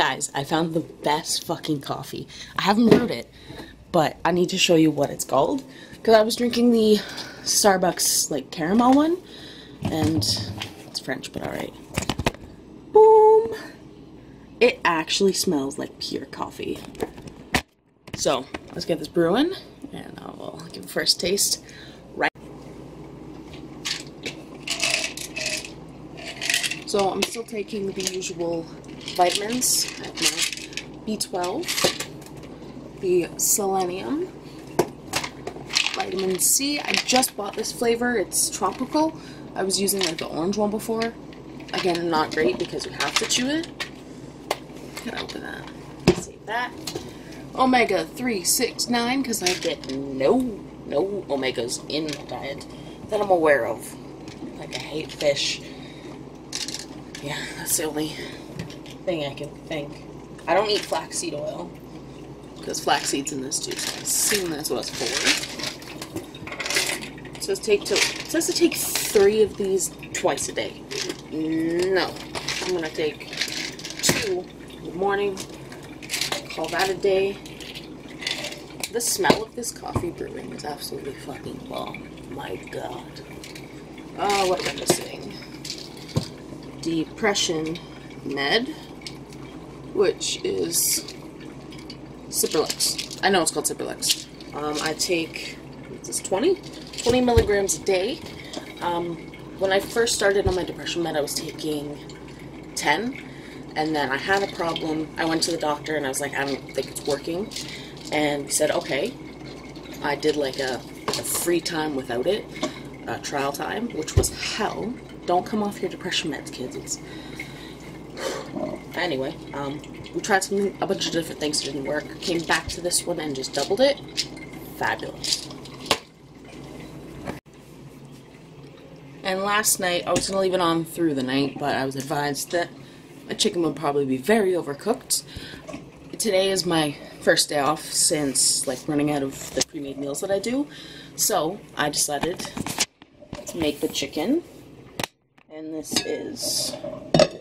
Guys, I found the best fucking coffee. I haven't brewed it, but I need to show you what it's called. Because I was drinking the Starbucks, like, caramel one. And it's French, but alright. Boom! It actually smells like pure coffee. So, let's get this brewing. And I will give it a first taste. Right. So, I'm still taking the usual vitamins. I have my B12, the selenium, vitamin C. I just bought this flavor. It's tropical. I was using like the orange one before. Again, not great because you have to chew it. Gotta open that. Save that. Omega 3, 6, 9 because I get no omegas in my diet that I'm aware of. Like I hate fish. Yeah, that's the only thing I can think. I don't eat flaxseed oil because flaxseed's in this too, so I assume that's what it's for. It says to take 3 of these twice a day. No, I'm gonna take 2 in the morning. Call that a day. The smell of this coffee brewing is absolutely fucking bomb. My god. Oh, what am I missing? Depression Med, which is Cipralex. I know it's called Cipralex. I take, what's this, 20 milligrams a day. When I first started on my depression med, I was taking 10, and then I had a problem. I went to the doctor, and I was like, I don't think it's working, and he said, okay. I did like a free time without it, trial time, which was hell. Don't come off your depression meds, kids. It's anyway, we tried a bunch of different things that didn't work. Came back to this one and just doubled it. Fabulous. And last night, I was going to leave it on through the night, but I was advised that my chicken would probably be very overcooked. Today is my first day off since, like, running out of the pre-made meals that I do. So, I decided to make the chicken. And this is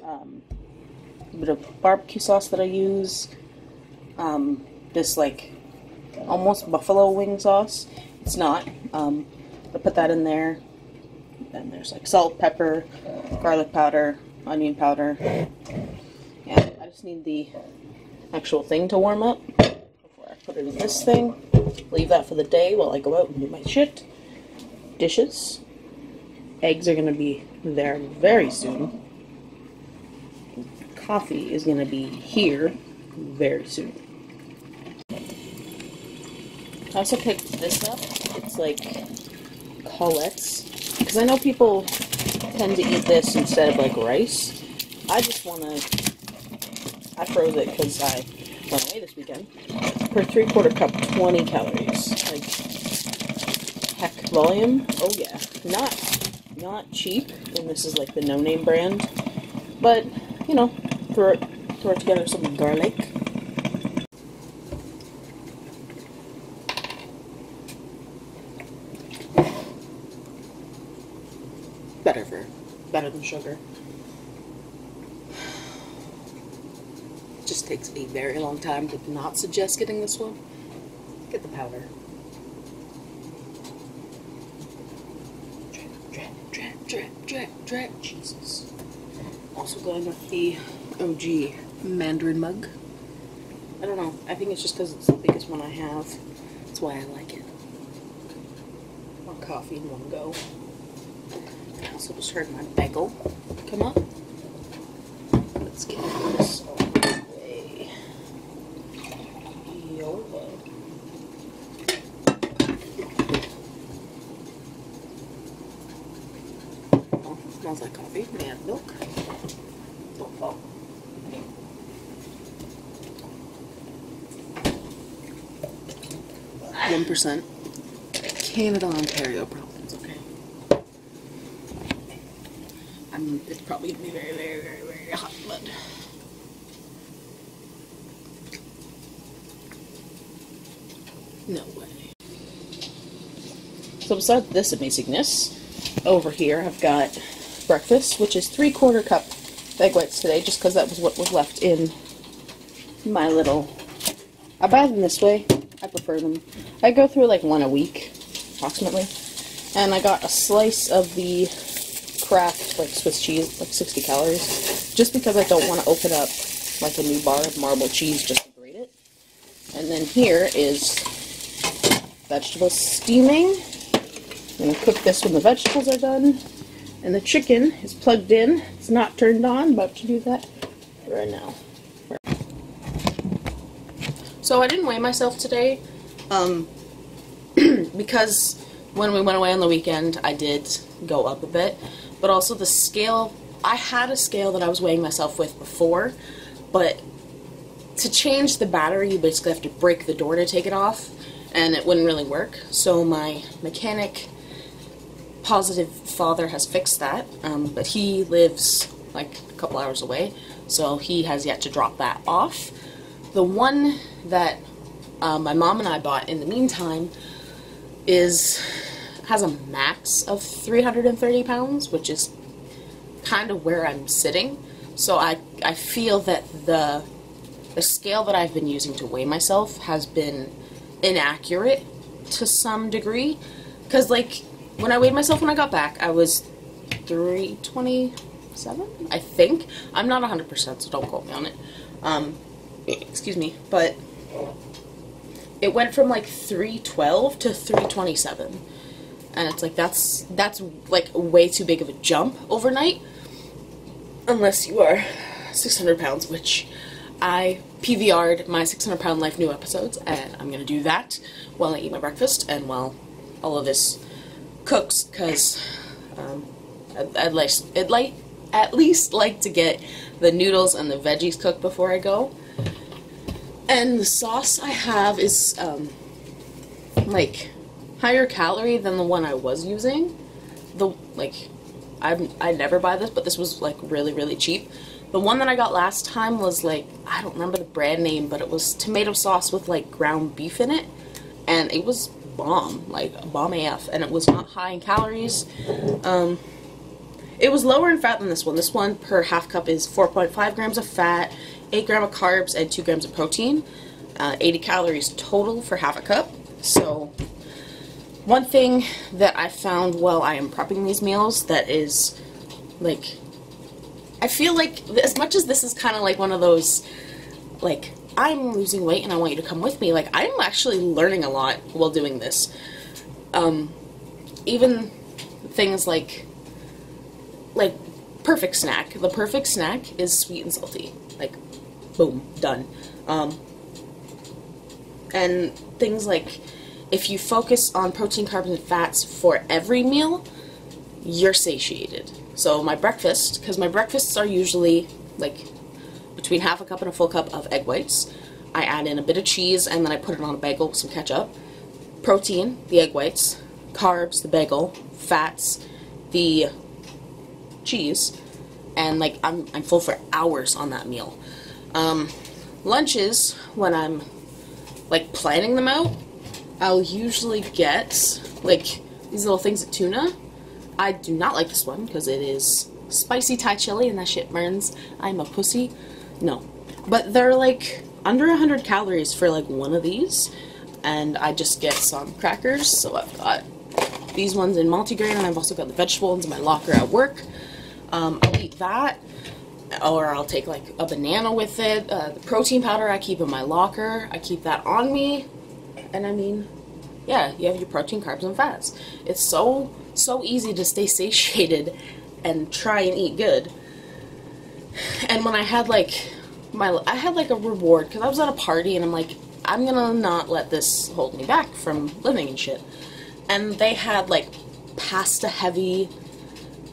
a bit of barbecue sauce that I use. This, like, almost buffalo wing sauce. It's not. I put that in there. Then there's, like, salt, pepper, garlic powder, onion powder. Yeah, I just need the actual thing to warm up before I put it in this thing. Leave that for the day while I go out and do my shit. Dishes. Eggs are going to be there very soon. Coffee is going to be here very soon. I also picked this up. It's like Colette's. Because I know people tend to eat this instead of like rice. I just want to... I froze it because I went away this weekend. Per 3/4 cup, 20 calories. Like, heck, volume? Oh yeah. Not cheap, and this is like the no-name brand. But, you know, throw it together with some garlic. Better than sugar. Just takes a very long time. Did not suggest getting this one. Get the powder. Drip. Jesus. Also going with the OG Mandarin mug. I don't know. I think it's just because it's the biggest one I have. That's why I like it. More coffee in one go. I also just heard my bagel come up. Let's get this all the way. YOLO. Oh, smells like coffee. May I have milk? Don't fall. 1%. Canada, Ontario problems, okay? It's probably going to be very, very, very, very hot, but... no way. So besides this amazingness, over here I've got breakfast, which is 3/4 cup egg whites today, just because that was what was left in my little, I buy them this way. I prefer them. I go through like one a week, approximately. And I got a slice of the Kraft, like Swiss cheese, like 60 calories, just because I don't want to open up like a new bar of marble cheese just to grate it. And then here is vegetables steaming. I'm going to cook this when the vegetables are done. And the chicken is plugged in. It's not turned on. About to do that right now. So I didn't weigh myself today because when we went away on the weekend, I did go up a bit. But also the scale, I had a scale that I was weighing myself with before, but to change the battery, you basically have to break the door to take it off, and it wouldn't really work. So my mechanic positive father has fixed that, but he lives like a couple hours away, so he has yet to drop that off. The one that my mom and I bought in the meantime has a max of 330 pounds, which is kind of where I'm sitting. So I feel that the scale that I've been using to weigh myself has been inaccurate to some degree, because like when I weighed myself when I got back, I was 327, I think. I'm not 100%, so don't quote me on it. Excuse me, but it went from like 312 to 327, and it's like that's like way too big of a jump overnight, unless you are 600 pounds, which I PVR'd my 600 pound life new episodes, and I'm gonna do that while I eat my breakfast and while all of this cooks, because I'd at least like to get the noodles and the veggies cooked before I go. And the sauce I have is like higher calorie than the one I was using. I never buy this, but this was like really cheap. The one that I got last time was like, I don't remember the brand name, but it was tomato sauce with like ground beef in it, and it was bomb, like bomb AF, and it was not high in calories. It was lower in fat than this one. This one per half cup is 4.5 grams of fat, 8 grams of carbs, and 2 grams of protein. 80 calories total for half a cup. So one thing that I found while I am prepping these meals that is like, I feel like as much as this is kind of like one of those, like, I'm losing weight and I want you to come with me, like, I'm actually learning a lot while doing this. Even things like perfect snack. The perfect snack is sweet and salty. Like, boom, done. And things like, if you focus on protein, carbs, and fats for every meal, you're satiated. So my breakfast, because my breakfasts are usually like between half a cup and a full cup of egg whites. I add in a bit of cheese, and then I put it on a bagel with some ketchup. Protein, the egg whites. Carbs, the bagel. Fats, the cheese. And like I'm full for hours on that meal. Lunches, when I'm like planning them out, I'll usually get like these little things of tuna. I do not like this one because it is spicy Thai chili and that shit burns. I'm a pussy. No. But they're like under 100 calories for like one of these. And I just get some crackers. So I've got these ones in multigrain, and I've also got the vegetable ones in my locker at work. I'll eat that. Or I'll take like a banana with it. The protein powder I keep in my locker. I keep that on me. And I mean, yeah, you have your protein, carbs, and fats. It's so easy to stay satiated and try and eat good. And when I had like a reward, because I was at a party and I'm like, I'm gonna not let this hold me back from living and shit. And they had like pasta heavy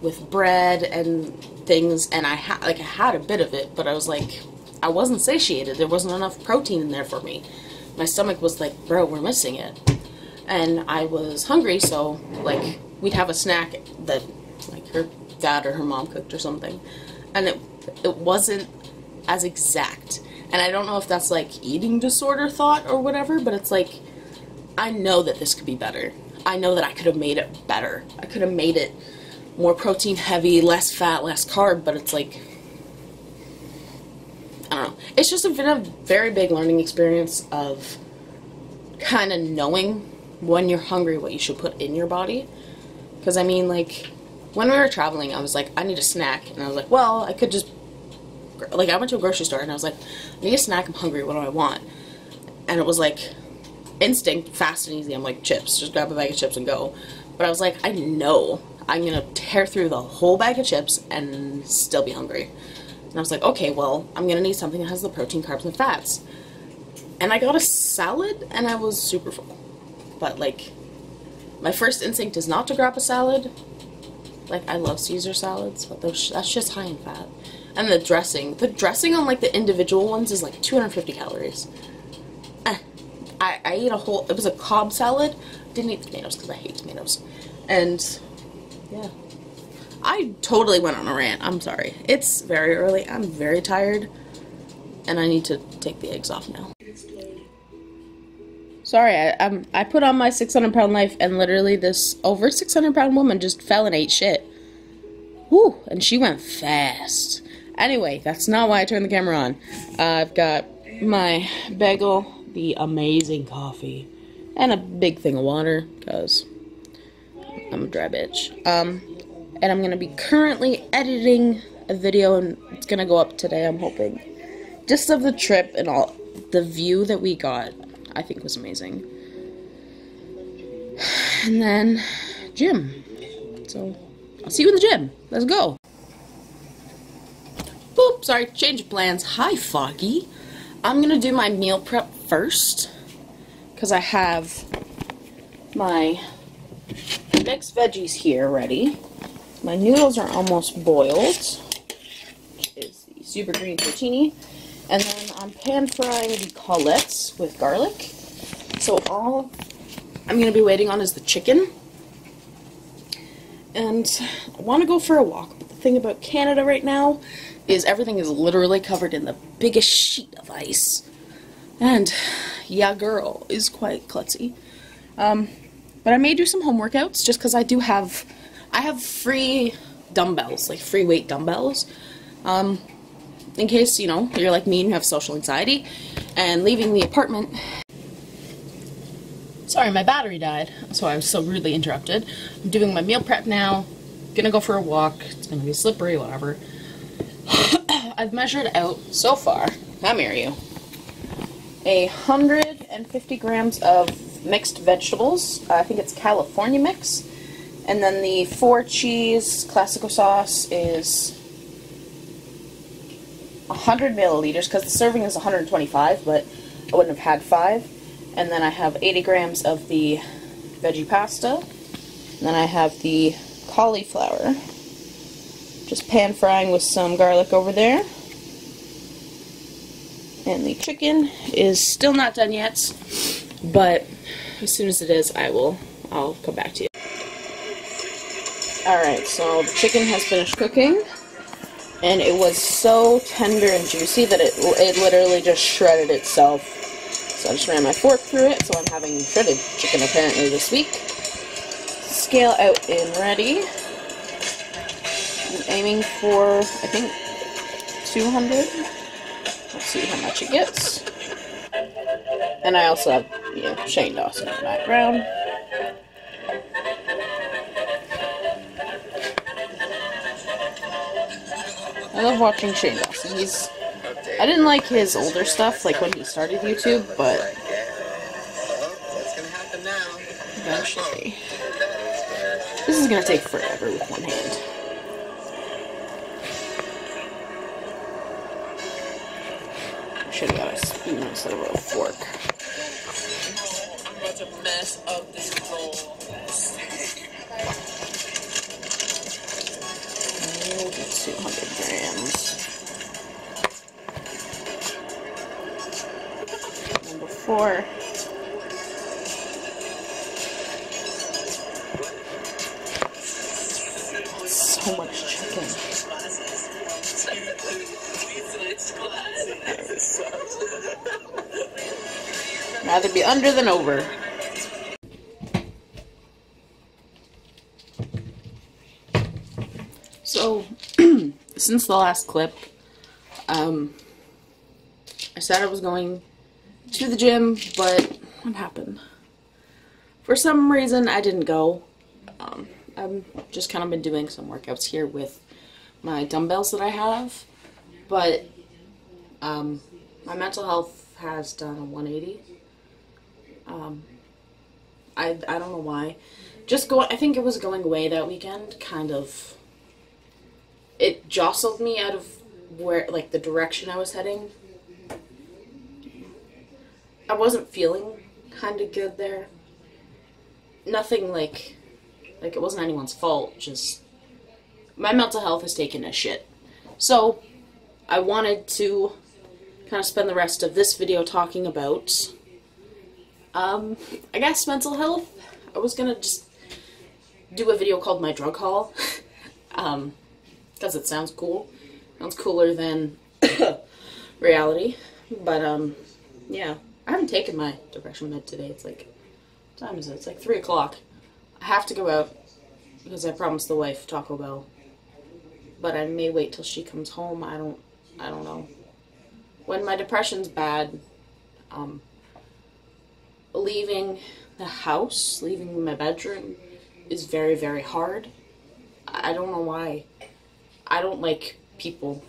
with bread and things, and I had a bit of it, but I was like, I wasn't satiated. There wasn't enough protein in there for me. My stomach was like, bro, we're missing it. And I was hungry, so like we'd have a snack that like her dad or her mom cooked or something, and it wasn't as exact. And I don't know if that's like eating disorder thought or whatever, but it's like, I know that this could be better. I know that I could have made it better. I could have made it more protein heavy, less fat, less carb, but it's like, I don't know. it's just been a very big learning experience of kind of knowing when you're hungry what you should put in your body. Because I mean, like, when we were traveling, I was like, I need a snack, and I was like, well, I could just, like, I went to a grocery store and I was like, I need a snack, I'm hungry, what do I want? And it was like instinct, fast and easy. I'm like, chips, just grab a bag of chips and go. But I was like, I know I'm gonna tear through the whole bag of chips and still be hungry. And I was like, okay, well, I'm gonna need something that has the protein, carbs, and fats. And I got a salad and I was super full. But like, my first instinct is not to grab a salad. Like, I love Caesar salads, but that's just high in fat. And the dressing on like the individual ones is like 250 calories. I ate a whole, it was a Cobb salad. Didn't eat tomatoes because I hate tomatoes. And yeah, I totally went on a rant. I'm sorry. It's very early. I'm very tired. And I need to take the eggs off now. Sorry, I put on my 600-pound life and literally this over 600-pound woman just fell and ate shit. Whew, and she went fast. Anyway, that's not why I turned the camera on. I've got my bagel, the amazing coffee, and a big thing of water, because I'm a dry bitch. And I'm going to be currently editing a video, and it's going to go up today, I'm hoping. Just of the trip and all, the view that we got, I think was amazing. And then, gym. So, I'll see you in the gym. Let's go. Boop, sorry, change of plans. Hi, Foggy. I'm gonna do my meal prep first, because I have my mixed veggies here ready. My noodles are almost boiled, which is the super green tortini. And then I'm pan frying the colettes with garlic. So all I'm going to be waiting on is the chicken. And I want to go for a walk. But the thing about Canada right now is everything is literally covered in the biggest sheet of ice. And yeah, girl is quite klutzy. But I may do some home workouts just because I have free dumbbells, like free weight dumbbells. In case, you know, you're like me and you have social anxiety, and leaving the apartment. Sorry, my battery died, so I was so rudely interrupted. I'm doing my meal prep now, gonna go for a walk, it's gonna be slippery, whatever. I've measured out, so far, come here you, 150 grams of mixed vegetables. I think it's California mix. And then the 4 cheese classico sauce is 100 milliliters, because the serving is 125, but I wouldn't have had 5. And then I have 80 grams of the veggie pasta. And then I have the cauliflower. Just pan frying with some garlic over there. And the chicken is still not done yet, but as soon as it is, I'll come back to you. Alright, so the chicken has finished cooking. And it was so tender and juicy that it literally just shredded itself. So I just ran my fork through it, so I'm having shredded chicken apparently this week. Scale out in ready. I'm aiming for, I think, 200. Let's see how much it gets. And I also have, you know, Shane Dawson in the background. I love watching Shane Dawson. I didn't like his older stuff, like when he started YouTube, but eventually. This is gonna take forever with one hand. I should have got a spoon instead of a fork. I'm about to mess up this bowl. 200 grams. Number 4. So much chicken. Rather be under than over. So, since the last clip, I said I was going to the gym, but what happened? For some reason, I didn't go. I've just kind of been doing some workouts here with my dumbbells that I have, but my mental health has done a 180. I don't know why. I think it was going away that weekend, kind of, it jostled me out of where, like, the direction I was heading. I wasn't feeling kind of good there. Nothing like it wasn't anyone's fault, just my mental health has taken a shit. So, I wanted to kind of spend the rest of this video talking about, I guess, mental health. I was gonna just do a video called My Drug Haul, because it sounds cool. Sounds cooler than reality. But, yeah. I haven't taken my depression med today. It's like, what time is it? It's like 3 o'clock. I have to go out because I promised the wife Taco Bell. But I may wait till she comes home. I don't know. When my depression's bad, leaving the house, leaving my bedroom is very, very hard. I don't know why. I don't like people.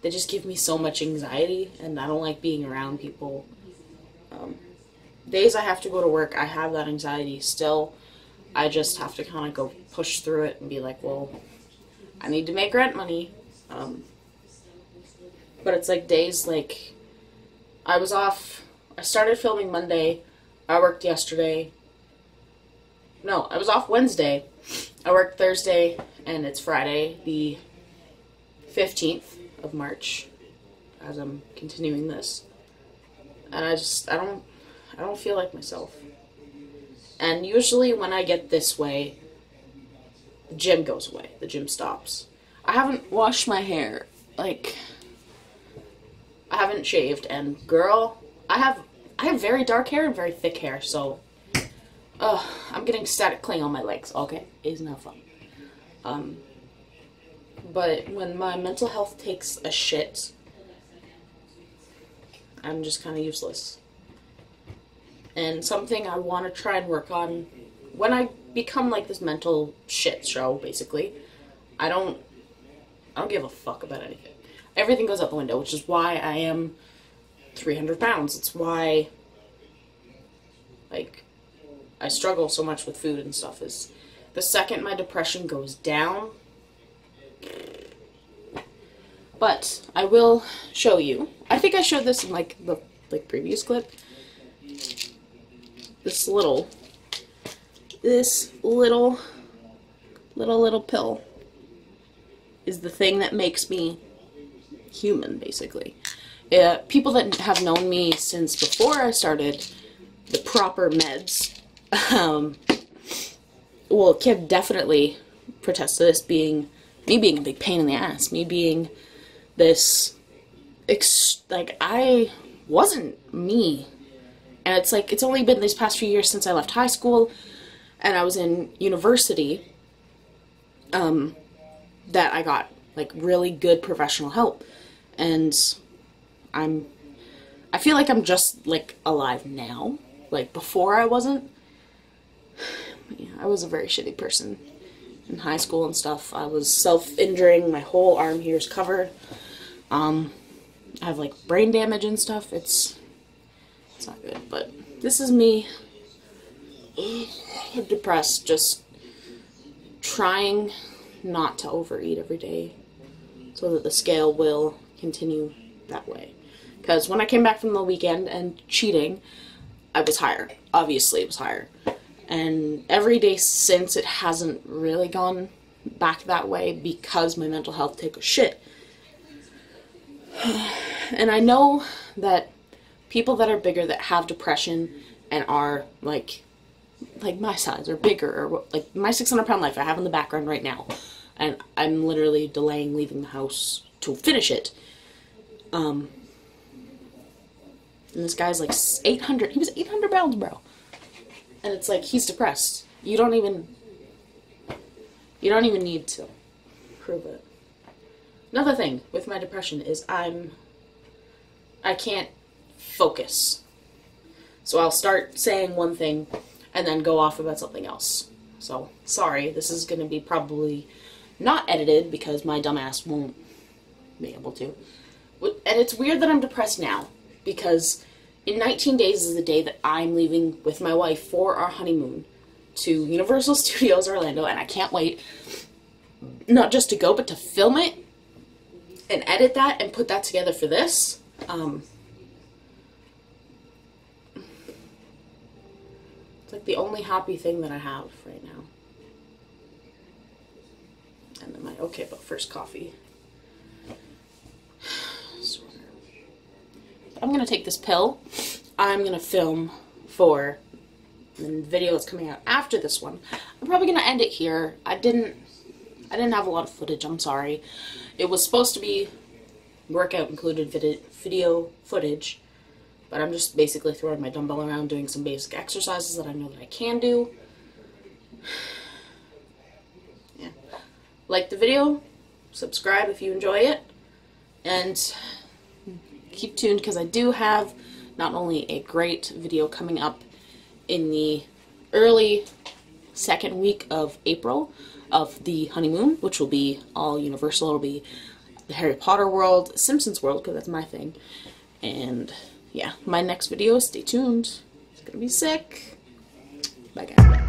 They just give me so much anxiety, and I don't like being around people. Days I have to go to work, I have that anxiety still. I just have to kind of go push through it and be like, well, I need to make rent money. But it's like days like, I was off, I started filming Monday, I worked yesterday. No, I was off Wednesday, I worked Thursday, and it's Friday, the 15th of March, as I'm continuing this. And I don't feel like myself. And usually when I get this way, the gym goes away. The gym stops. I haven't washed my hair. Like, I haven't shaved, and girl, I have very dark hair and very thick hair, so I'm getting static cling on my legs. Okay, isn't that fun? But when my mental health takes a shit, I'm just kind of useless. And something I want to try and work on, when I become like this mental shit show, basically, I don't give a fuck about anything. Everything goes out the window, which is why I am 300 pounds. It's why, like, I struggle so much with food and stuff, is the second my depression goes down. But I will show you. I think I showed this in like the previous clip. This little pill is the thing that makes me human, basically. People that have known me since before I started the proper meds, can definitely protest to this being me being a big pain in the ass, me being this, I wasn't me. And it's like, it's only been these past few years since I left high school and I was in university, that I got, like, really good professional help. And I feel like I'm just, like, alive now. Like, before I wasn't. Yeah, I was a very shitty person in high school and stuff. I was self-injuring. My whole arm here is covered. I have, like, brain damage and stuff. It's not good, but this is me, depressed, just trying not to overeat every day so that the scale will continue that way. Because when I came back from the weekend and cheating, I was higher. Obviously, it was higher. And every day since, it hasn't really gone back that way because my mental health took a shit. And I know that people that are bigger, that have depression and are like my size or bigger, or like my 600-pound life I have in the background right now, and I'm literally delaying leaving the house to finish it. And this guy's like 800. He was 800 pounds, bro. And it's like, he's depressed. You don't even need to prove it. Another thing with my depression is I can't focus. So I'll start saying one thing and then go off about something else. So, sorry, this is going to be probably not edited because my dumbass won't be able to. And it's weird that I'm depressed now because in 19 days is the day that I'm leaving with my wife for our honeymoon to Universal Studios Orlando, and I can't wait not just to go, but to film it and edit that and put that together for this. It's like the only happy thing that I have right now. And then but first coffee. I'm gonna take this pill. I'm gonna film for the video that's coming out after this one. I'm probably gonna end it here. I didn't have a lot of footage, I'm sorry. It was supposed to be workout included video footage, but I'm just basically throwing my dumbbell around doing some basic exercises that I know that I can do. Yeah. Like the video, subscribe if you enjoy it, and keep tuned because I do have not only a great video coming up in the early second week of April of the honeymoon, which will be all Universal. It'll be the Harry Potter world, Simpsons world, because that's my thing. And yeah, my next video, stay tuned. It's gonna be sick. Bye guys.